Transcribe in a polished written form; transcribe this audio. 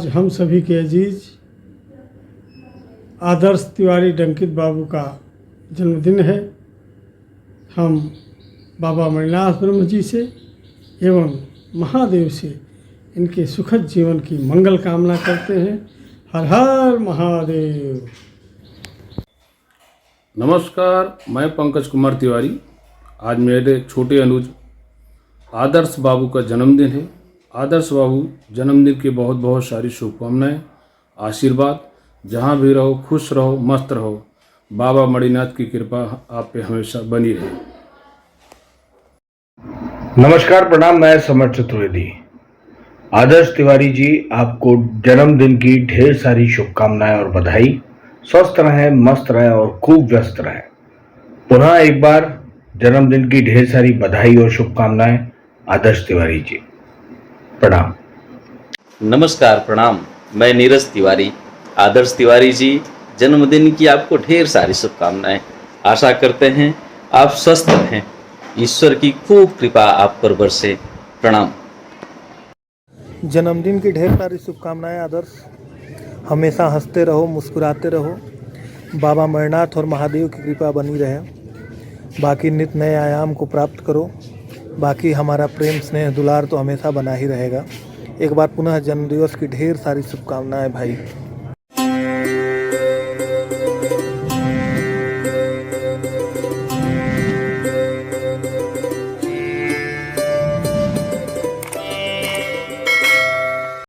हम सभी के अजीज आदर्श तिवारी डंकित बाबू का जन्मदिन है। हम बाबा मणिनाथ ब्रह्म जी से एवं महादेव से इनके सुखद जीवन की मंगल कामना करते हैं। हर हर महादेव। नमस्कार, मैं पंकज कुमार तिवारी। आज मेरे छोटे अनुज आदर्श बाबू का जन्मदिन है। आदर्श बाबू जन्मदिन की बहुत बहुत सारी शुभकामनाएं, आशीर्वाद। जहाँ भी रहो खुश रहो, मस्त रहो। बाबा मणिनाथ की कृपा आप पे हमेशा बनी रहे। नमस्कार, प्रणाम। मैं समर चतुर्वेदी। आदर्श तिवारी जी, आपको जन्मदिन की ढेर सारी शुभकामनाएं और बधाई। स्वस्थ रहें, मस्त रहें और खूब व्यस्त रहें। पुनः एक बार जन्मदिन की ढेर सारी बधाई और शुभकामनाएं आदर्श तिवारी जी। प्रणाम। नमस्कार, प्रणाम। मैं नीरज तिवारी। आदर्श तिवारी जी, जन्मदिन की आपको ढेर सारी शुभकामनाएं। आशा करते हैं आप स्वस्थ रहें, ईश्वर की खूब कृपा आप पर बरसे। प्रणाम। जन्मदिन की ढेर सारी शुभकामनाएं आदर्श। हमेशा हंसते रहो, मुस्कुराते रहो। बाबा मणिनाथ और महादेव की कृपा बनी रहे। बाकी नित्य नए आयाम को प्राप्त करो। बाकी हमारा प्रेम स्नेह दुलार तो हमेशा बना ही रहेगा। एक बार पुनः जन्मदिवस की ढेर सारी शुभकामनाएं भाई।